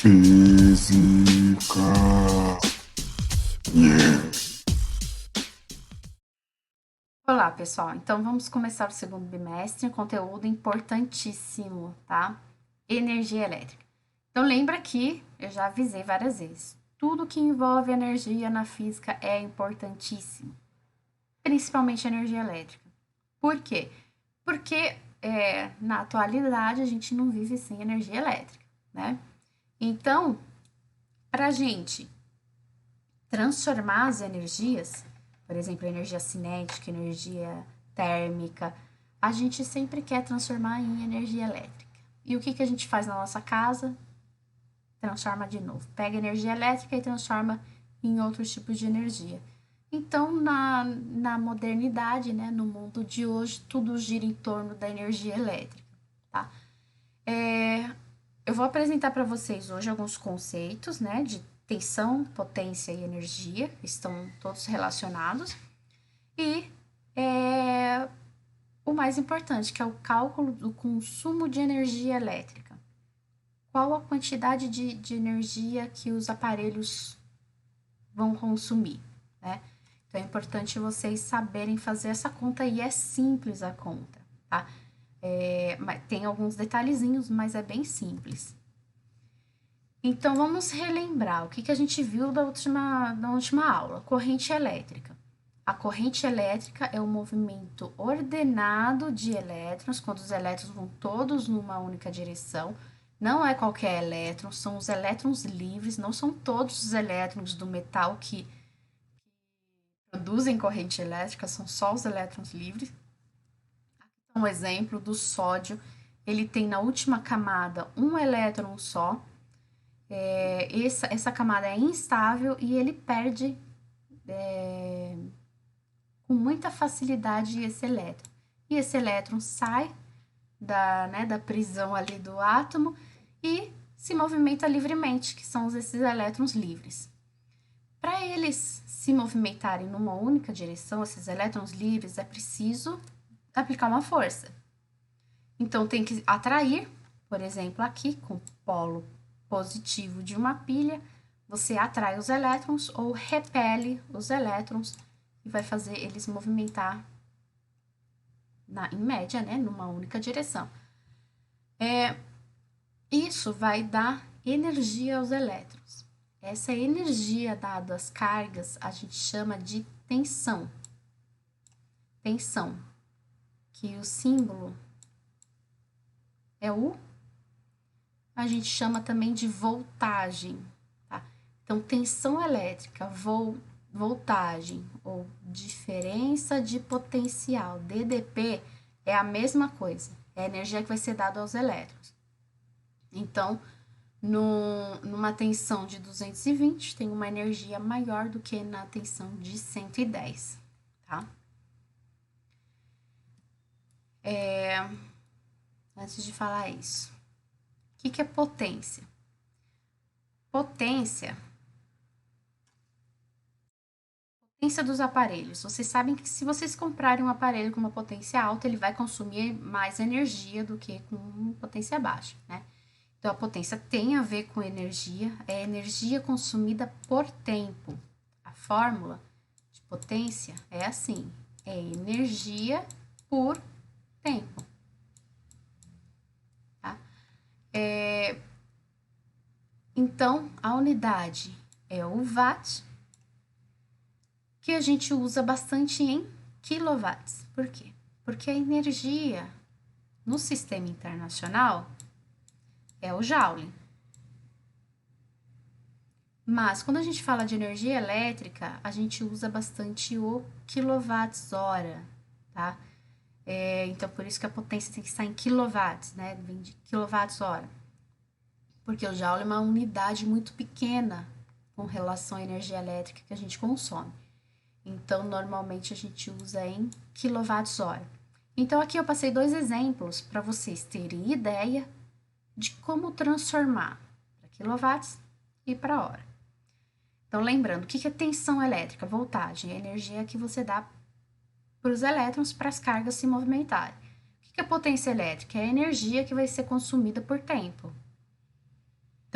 Física. Yeah. Olá, pessoal. Então vamos começar o segundo bimestre, um conteúdo importantíssimo, tá? Energia elétrica. Então lembra que eu já avisei várias vezes. Tudo que envolve energia na física é importantíssimo, principalmente energia elétrica. Por quê? Porque na atualidade a gente não vive sem energia elétrica, né? Então, para a gente transformar as energias, por exemplo, energia cinética, energia térmica, a gente sempre quer transformar em energia elétrica. E o que a gente faz na nossa casa? Transforma de novo. Pega energia elétrica e transforma em outros tipos de energia. Então, na modernidade, né, no mundo de hoje, tudo gira em torno da energia elétrica. Tá? Eu vou apresentar para vocês hoje alguns conceitos, né, de tensão, potência e energia, estão todos relacionados. E o mais importante, que é o cálculo do consumo de energia elétrica. Qual a quantidade de energia que os aparelhos vão consumir, né? Então é importante vocês saberem fazer essa conta e é simples a conta, tá? Tem alguns detalhezinhos, mas é bem simples. Então vamos relembrar o que a gente viu da última aula: corrente elétrica. A corrente elétrica é um movimento ordenado de elétrons, quando os elétrons vão todos numa única direção. Não é qualquer elétron, são os elétrons livres, não são todos os elétrons do metal que produzem corrente elétrica, são só os elétrons livres. Um exemplo do sódio, ele tem na última camada um elétron só. Essa camada é instável e ele perde com muita facilidade esse elétron. E esse elétron sai da prisão ali do átomo e se movimenta livremente, que são esses elétrons livres. Para eles se movimentarem numa única direção, esses elétrons livres, é preciso aplicar uma força. Então tem que atrair, por exemplo, aqui com o polo positivo de uma pilha, você atrai os elétrons ou repele os elétrons e vai fazer eles movimentar em média, né, numa única direção. Isso vai dar energia aos elétrons. Essa energia dada às cargas a gente chama de tensão. Tensão, que o símbolo é U, a gente chama também de voltagem. Tá? Então, tensão elétrica, voltagem ou diferença de potencial, DDP, é a mesma coisa. É a energia que vai ser dada aos elétrons. Então, numa tensão de 220, tem uma energia maior do que na tensão de 110, tá? Antes de falar isso, o que é potência? Potência dos aparelhos. Vocês sabem que se vocês comprarem um aparelho com uma potência alta, ele vai consumir mais energia do que com potência baixa, né? Então, a potência tem a ver com energia, é energia consumida por tempo. A fórmula de potência é assim: é energia por tempo. Tá? Então, a unidade é o watt, que a gente usa bastante em quilowatts. Por quê? Porque a energia no sistema internacional é o joule. Mas quando a gente fala de energia elétrica, a gente usa bastante o quilowatts-hora, tá? Então, por isso que a potência tem que estar em quilowatts, né? Vem de quilowatts-hora. Porque o joule é uma unidade muito pequena com relação à energia elétrica que a gente consome. Então, normalmente a gente usa em quilowatts-hora. Então, aqui eu passei dois exemplos para vocês terem ideia de como transformar para quilowatts e para hora. Então, lembrando, o que é tensão elétrica? Voltagem, a energia que você dá para os elétrons para as cargas se movimentarem. O que é potência elétrica? É a energia que vai ser consumida por tempo.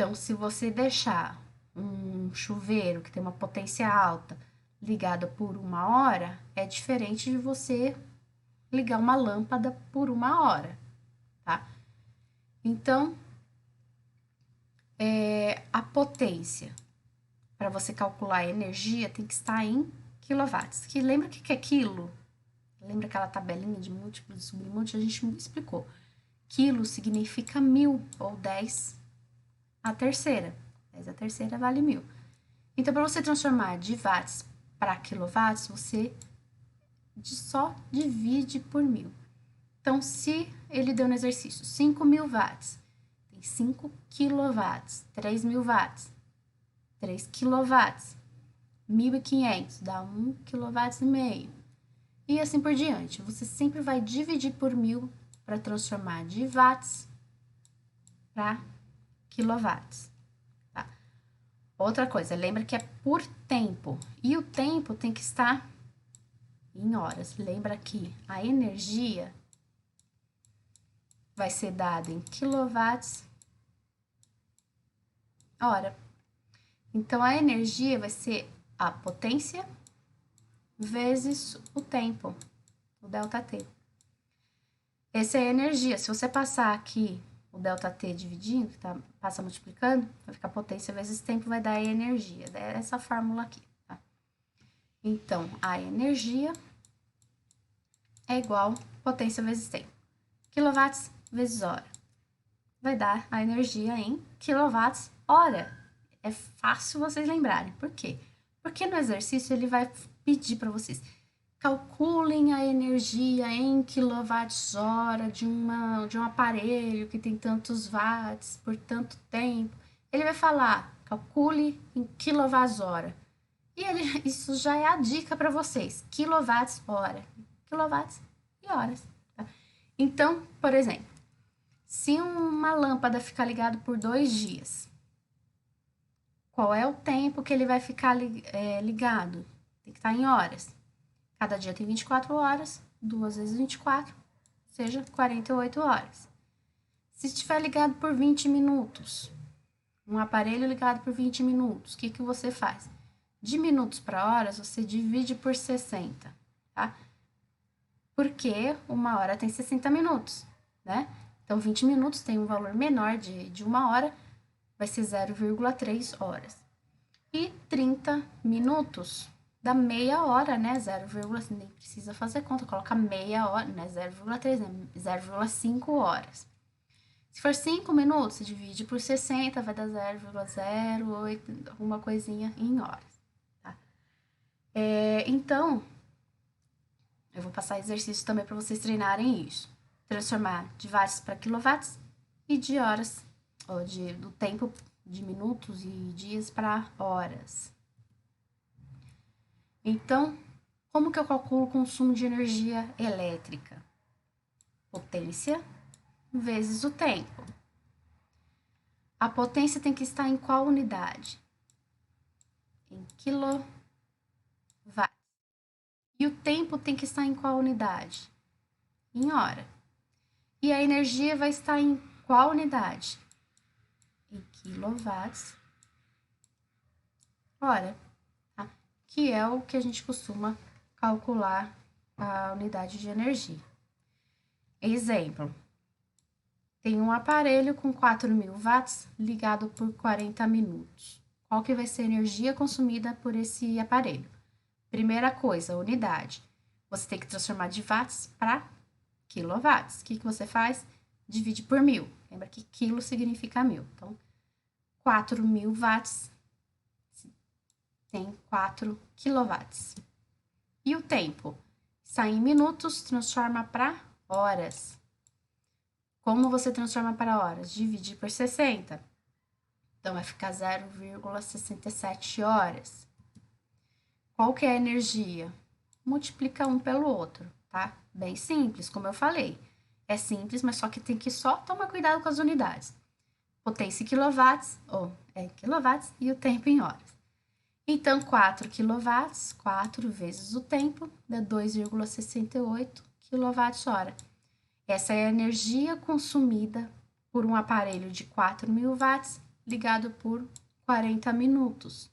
Então, se você deixar um chuveiro que tem uma potência alta ligada por 1 hora, é diferente de você ligar uma lâmpada por 1 hora, tá? Então, a potência para você calcular a energia tem que estar em quilowatts. Que lembra o que é quilo? Lembra aquela tabelinha de múltiplo e submúltiplo? A gente explicou. Quilo significa 1000 ou 10 a terceira. 10 a terceira vale 1000. Então, para você transformar de watts para quilowatts, você só divide por 1000. Então, se ele deu no exercício 5.000 watts, tem 5 quilowatts, 3.000 watts, 3 quilowatts, 1.500 dá 1 quilowatts e meio. E assim por diante. Você sempre vai dividir por 1000 para transformar de watts para quilowatts. Tá? Outra coisa, lembra que é por tempo. E o tempo tem que estar em horas. Lembra que a energia vai ser dada em quilowatts hora. Então, a energia vai ser a potência vezes o tempo, o ΔT. Essa é a energia. Se você passar aqui o ΔT dividindo, passa multiplicando, vai ficar potência vezes tempo, vai dar a energia. É essa fórmula aqui, tá? Então, a energia é igual potência vezes tempo. Quilowatts vezes hora. Vai dar a energia em quilowatts hora. É fácil vocês lembrarem. Por quê? Porque no exercício ele vai pedir para vocês calculem a energia em quilowatts-hora de um aparelho que tem tantos watts por tanto tempo. Ele vai falar, calcule em quilowatts-hora. E isso já é a dica para vocês, quilowatts-hora. Quilowatts e horas. Tá? Então, por exemplo, se uma lâmpada ficar ligada por 2 dias, qual é o tempo que ele vai ficar ligado? Tem que estar em horas. Cada dia tem 24 horas, 2 vezes 24, seja 48 horas. Se estiver ligado por 20 minutos, um aparelho ligado por 20 minutos, o que você faz? De minutos para horas, você divide por 60, tá? Porque 1 hora tem 60 minutos, né? Então, 20 minutos tem um valor menor de 1 hora, vai ser 0,3 horas. E 30 minutos dá meia hora, né? 0, nem precisa fazer conta, coloca meia hora, né? 0,3, né? 0,5 horas. Se for 5 minutos, você divide por 60, vai dar 0,08, alguma coisinha em horas, tá? Então, eu vou passar exercício também para vocês treinarem isso. Transformar de watts para quilowatts e de horas, ou do tempo de minutos e dias para horas. Então, como que eu calculo o consumo de energia elétrica? Potência vezes o tempo. A potência tem que estar em qual unidade? Em quilowatts. E o tempo tem que estar em qual unidade? Em hora. E a energia vai estar em qual unidade? Em quilowatts hora. Tá? Que é o que a gente costuma calcular a unidade de energia. Exemplo. Tem um aparelho com 4.000 watts ligado por 40 minutos. Qual que vai ser a energia consumida por esse aparelho? Primeira coisa, unidade. Você tem que transformar de watts para quilowatts. O que você faz? Divide por 1000. Lembra que quilo significa 1000. Então, 4.000 watts tem 4 quilowatts. E o tempo? Sai em minutos, transforma para horas. Como você transforma para horas? Dividir por 60. Então, vai ficar 0,67 horas. Qual que é a energia? Multiplica um pelo outro, tá? Bem simples, como eu falei. É simples, mas só que tem que só tomar cuidado com as unidades. Potência em quilowatts, quilowatts, e o tempo em horas. Então, 4 quilowatts, 4 vezes o tempo, dá 2,68 quilowatts-hora. Essa é a energia consumida por um aparelho de 4.000 watts ligado por 40 minutos.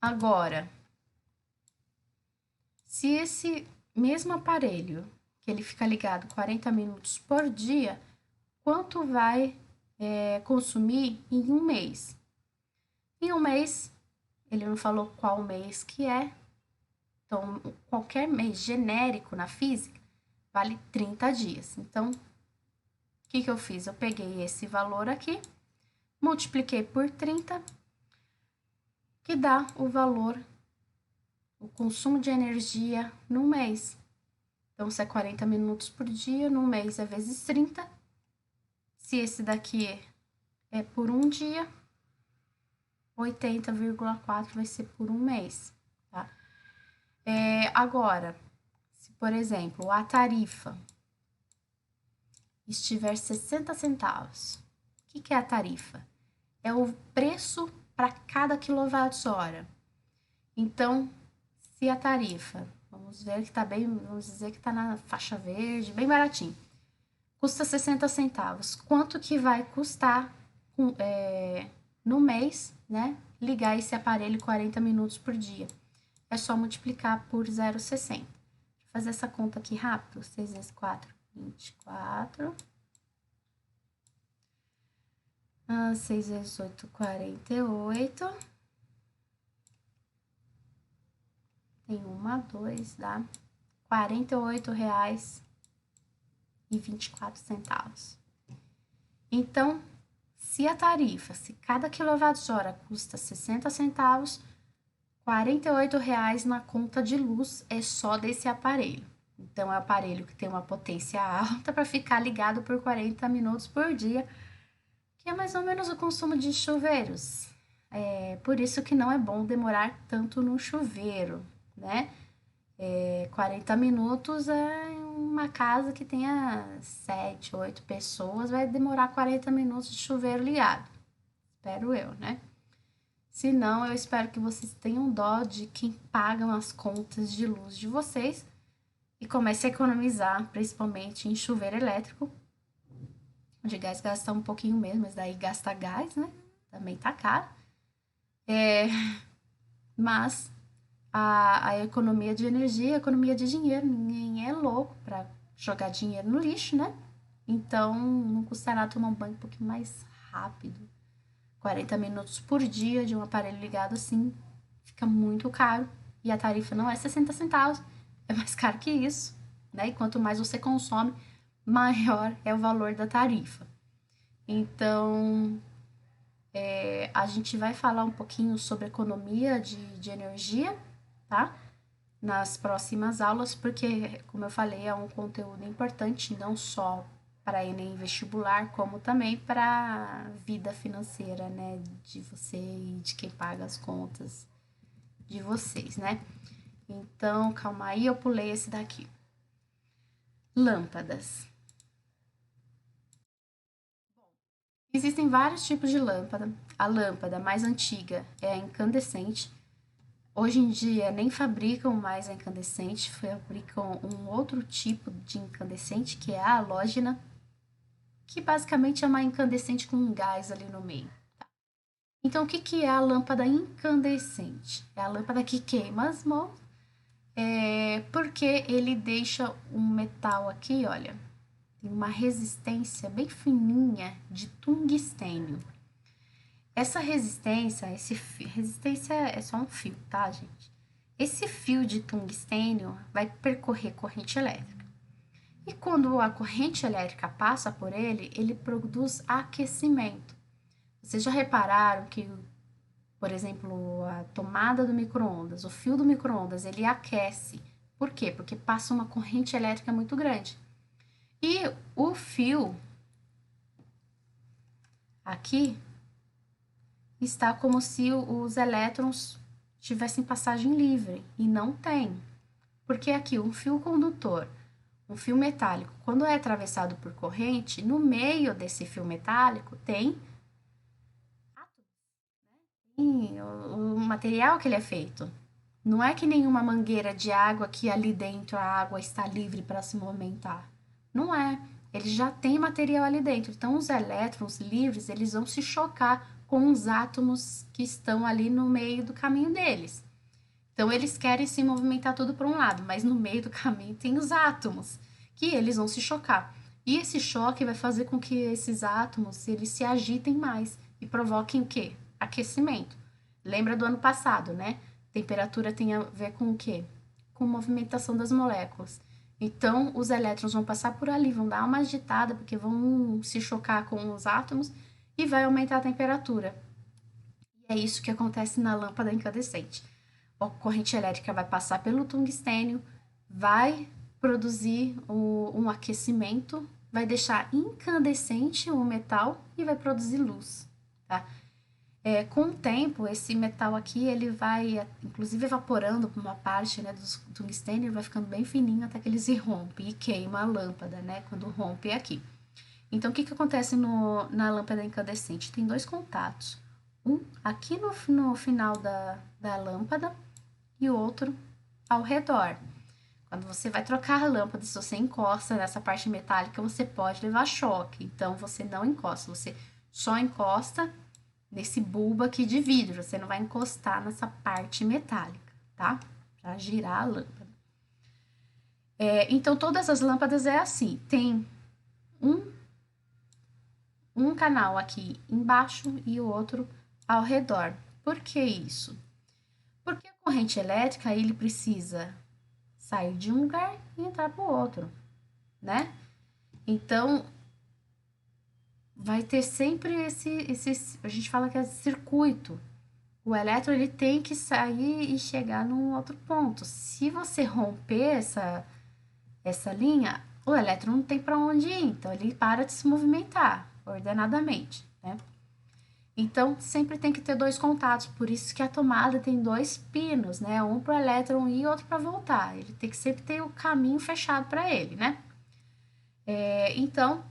Agora, se esse mesmo aparelho, que ele fica ligado 40 minutos por dia, quanto vai consumir em um mês? Em um mês, ele não falou qual mês que é, então qualquer mês genérico na física vale 30 dias. Então, o que eu fiz? Eu peguei esse valor aqui, multipliquei por 30, que dá o valor, o consumo de energia no mês. Então, se é 40 minutos por dia, no mês é vezes 30. Se esse daqui é por um dia, 80,4 vai ser por um mês, tá? Agora, se por exemplo a tarifa estiver 60 centavos, o que é a tarifa? É o preço para cada quilowatt-hora. Então, se a tarifa, vamos ver que tá bem, vamos dizer que tá na faixa verde, bem baratinho, custa 60 centavos. Quanto que vai custar no mês, né? Ligar esse aparelho 40 minutos por dia? É só multiplicar por 0,60. Deixa eu fazer essa conta aqui rápido. 6 vezes 4, 24. 6 vezes 8, 48. Tem uma, 2, dá R$48,24. Então, se a tarifa, se cada quilowatt-hora custa 60 centavos, R$48 na conta de luz é só desse aparelho. Então, é um aparelho que tem uma potência alta para ficar ligado por 40 minutos por dia, que é mais ou menos o consumo de chuveiros. Por isso que não é bom demorar tanto no chuveiro, né? 40 minutos em uma casa que tenha 7, 8 pessoas, vai demorar 40 minutos de chuveiro ligado. Espero eu, né? Se não, eu espero que vocês tenham dó de quem pagam as contas de luz de vocês e comece a economizar, principalmente em chuveiro elétrico. De gás gasta um pouquinho mesmo, mas daí gasta gás, né? Também tá caro. Mas a economia de energia, a economia de dinheiro, ninguém é louco para jogar dinheiro no lixo, né? Então, não custa nada tomar um banho um pouquinho mais rápido. 40 minutos por dia de um aparelho ligado assim, fica muito caro. E a tarifa não é 60 centavos, é mais caro que isso, né? E quanto mais você consome, maior é o valor da tarifa. Então, a gente vai falar um pouquinho sobre economia de energia, tá? Nas próximas aulas, porque, como eu falei, é um conteúdo importante não só para Enem vestibular, como também para a vida financeira, né, de você e de quem paga as contas de vocês, né? Então, calma aí, eu pulei esse daqui. Lâmpadas. Existem vários tipos de lâmpada. A lâmpada mais antiga é a incandescente. Hoje em dia nem fabricam mais a incandescente, fabricam um outro tipo de incandescente, que é a halógena, que basicamente é uma incandescente com um gás ali no meio. Então, o que é a lâmpada incandescente? É a lâmpada que queima as mãos, porque ele deixa um metal aqui, olha, tem uma resistência bem fininha de tungstênio. Essa resistência, resistência é só um fio, tá, gente? Esse fio de tungstênio vai percorrer corrente elétrica. E quando a corrente elétrica passa por ele, ele produz aquecimento. Vocês já repararam que, por exemplo, a tomada do micro-ondas, o fio do micro-ondas, ele aquece. Por quê? Porque passa uma corrente elétrica muito grande. E o fio aqui está como se os elétrons tivessem passagem livre e não tem. Porque aqui um fio condutor, um fio metálico, quando é atravessado por corrente, no meio desse fio metálico tem o material que ele é feito. Não é que nenhuma mangueira de água que ali dentro a água está livre para se movimentar. Não é. ele já tem material ali dentro. Então, os elétrons livres, eles vão se chocar com os átomos que estão ali no meio do caminho deles. Então, eles querem se movimentar tudo para um lado, mas no meio do caminho tem os átomos, que eles vão se chocar. E esse choque vai fazer com que esses átomos, eles se agitem mais e provoquem o quê? Aquecimento. Lembra do ano passado, né? Temperatura tem a ver com o quê? Com movimentação das moléculas. Então, os elétrons vão passar por ali, vão dar uma agitada, porque vão se chocar com os átomos e vai aumentar a temperatura. E é isso que acontece na lâmpada incandescente. A corrente elétrica vai passar pelo tungstênio, vai produzir um aquecimento, vai deixar incandescente o metal e vai produzir luz, tá? Com o tempo, esse metal aqui, ele vai, inclusive, evaporando por uma parte, né, do tungstênio, ele vai ficando bem fininho até que ele se rompe e queima a lâmpada, né, quando rompe aqui. Então, o que acontece na lâmpada incandescente? Tem dois contatos. Um aqui no final da lâmpada e o outro ao redor. Quando você vai trocar a lâmpada, se você encosta nessa parte metálica, você pode levar choque. Então, você não encosta, você só encosta nesse bulbo aqui de vidro. Você não vai encostar nessa parte metálica, tá? Para girar a lâmpada. Então, todas as lâmpadas é assim. Tem um canal aqui embaixo e o outro ao redor. Por que isso? Porque a corrente elétrica, ele precisa sair de um lugar e entrar para o outro, né? Então, vai ter sempre esse, a gente fala que é circuito. O elétron, ele tem que sair e chegar num outro ponto. Se você romper essa linha, o elétron não tem para onde ir, então ele para de se movimentar ordenadamente, né? Então, sempre tem que ter dois contatos, por isso que a tomada tem dois pinos, né? Um para o elétron ir e outro para voltar. Ele tem que sempre ter o caminho fechado para ele, né? Então,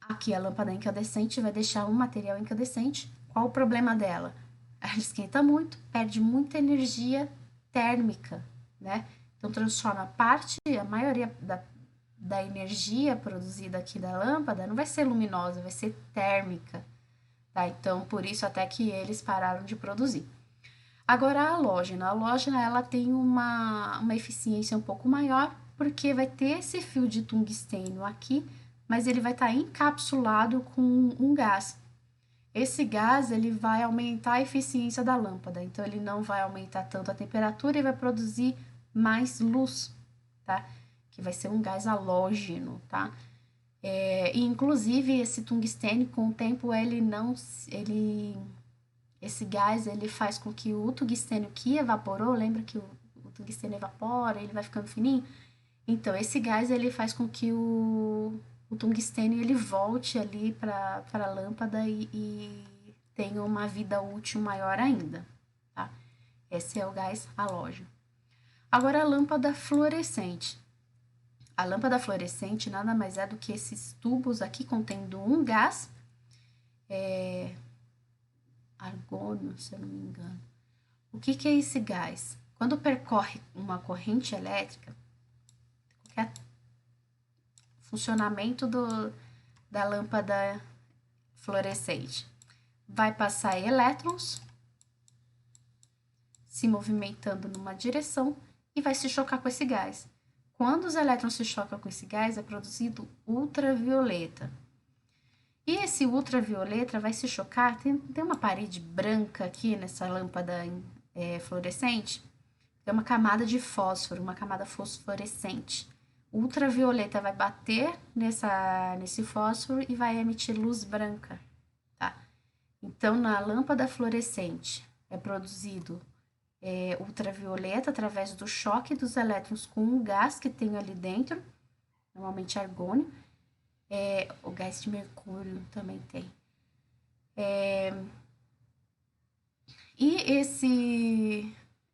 aqui a lâmpada incandescente vai deixar um material incandescente. Qual o problema dela? Ela esquenta muito, perde muita energia térmica, né? Então, transforma a maioria da energia produzida aqui da lâmpada não vai ser luminosa, vai ser térmica. Tá? Então, por isso até que eles pararam de produzir. Agora, a halógena ela tem uma eficiência um pouco maior, porque vai ter esse fio de tungstênio aqui, mas ele vai estar encapsulado com um gás. Esse gás, ele vai aumentar a eficiência da lâmpada, então ele não vai aumentar tanto a temperatura e vai produzir mais luz, tá? Que vai ser um gás halógeno, tá? E inclusive esse tungstênio, com o tempo, esse gás, ele faz com que o tungstênio que evaporou, lembra que o tungstênio evapora, ele vai ficando fininho? Então, esse gás, ele faz com que o tungstênio, ele volte ali para a lâmpada e tenha uma vida útil maior ainda, tá? Esse é o gás halógeno. Agora, a lâmpada fluorescente. A lâmpada fluorescente nada mais é do que esses tubos aqui contendo um gás, argônio, se eu não me engano. O que é esse gás? Quando percorre uma corrente elétrica, qualquer funcionamento da lâmpada fluorescente, vai passar elétrons se movimentando numa direção e vai se chocar com esse gás. Quando os elétrons se chocam com esse gás, é produzido ultravioleta. E esse ultravioleta vai se chocar, tem uma parede branca aqui nessa lâmpada fluorescente, tem uma camada de fósforo, uma camada fosforescente. O ultravioleta vai bater nesse fósforo e vai emitir luz branca, tá? Então, na lâmpada fluorescente é produzido ultravioleta através do choque dos elétrons com um gás que tem ali dentro, normalmente argônio. O gás de mercúrio também tem. E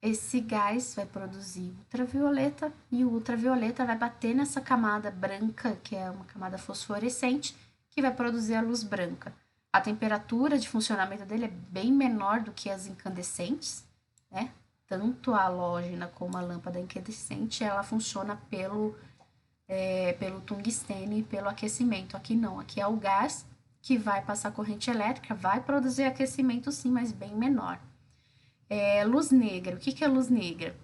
esse gás vai produzir ultravioleta e o ultravioleta vai bater nessa camada branca, que é uma camada fosforescente, que vai produzir a luz branca. A temperatura de funcionamento dele é bem menor do que as incandescentes, né? Tanto a halógena como a lâmpada incandescente, ela funciona pelo pelo tungstênio e pelo aquecimento. Aqui não, aqui é o gás que vai passar corrente elétrica, vai produzir aquecimento sim, mas bem menor. Luz negra, o que, que é luz negra?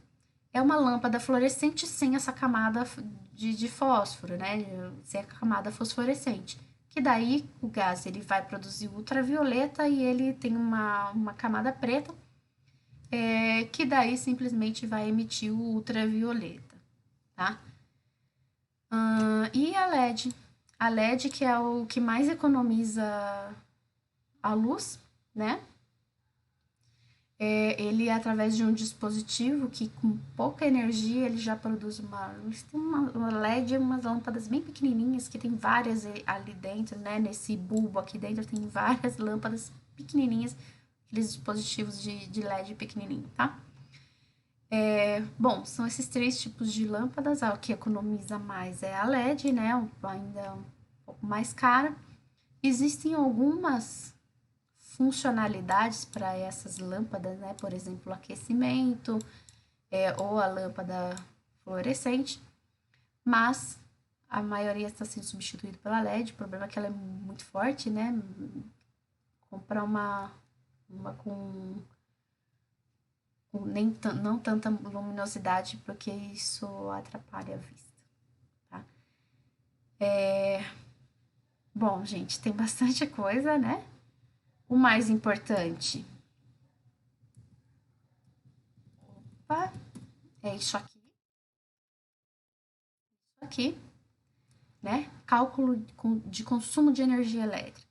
É uma lâmpada fluorescente sem essa camada de fósforo, né? Sem a camada fosforescente. Que daí o gás ele vai produzir ultravioleta e ele tem uma camada preta, que daí simplesmente vai emitir o ultravioleta, tá? E a LED? A LED que é o que mais economiza a luz, né? Ele, através de um dispositivo que com pouca energia, ele já produz uma luz. Tem uma LED, umas lâmpadas bem pequenininhas, que tem várias ali dentro, né? Nesse bulbo aqui dentro tem várias lâmpadas pequenininhas, aqueles dispositivos de LED pequenininho, tá? Bom, são esses três tipos de lâmpadas. A que economiza mais é a LED, né? Ainda um pouco mais cara. Existem algumas funcionalidades para essas lâmpadas, né? Por exemplo, o aquecimento, ou a lâmpada fluorescente, mas a maioria está sendo substituída pela LED. O problema é que ela é muito forte, né? Comprar uma com nem não tanta luminosidade, porque isso atrapalha a vista, tá? Bom, gente, tem bastante coisa, né? O mais importante, opa, é isso aqui, né? Cálculo de consumo de energia elétrica.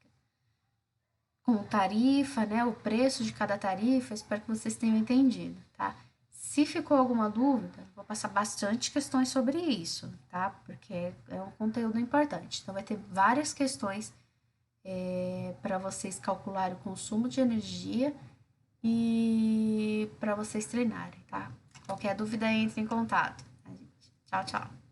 Com tarifa, né? O preço de cada tarifa, espero que vocês tenham entendido, tá? Se ficou alguma dúvida, vou passar bastante questões sobre isso, tá? Porque é um conteúdo importante. Então, vai ter várias questões para vocês calcularem o consumo de energia e para vocês treinarem, tá? Qualquer dúvida, entre em contato. Tchau, tchau.